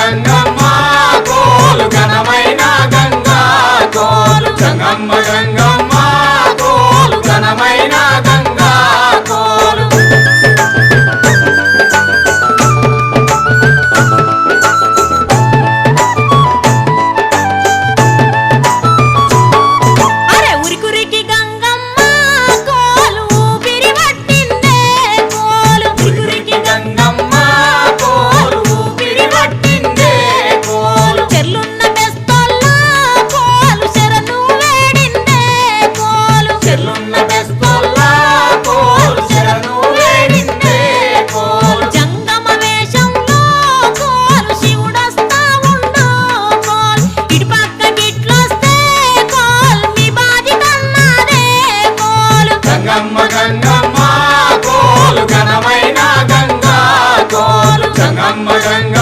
గంగమ్మ కోలు ఘనమైన గంగా కోలు గంగమ్మ గంగమ్మ కోలు ఘనమైన గంగా కోలు గంగమ్మ గంగమ్మ కోలు ఘనమైన గంగా కోలు గంగమ్మ గంగ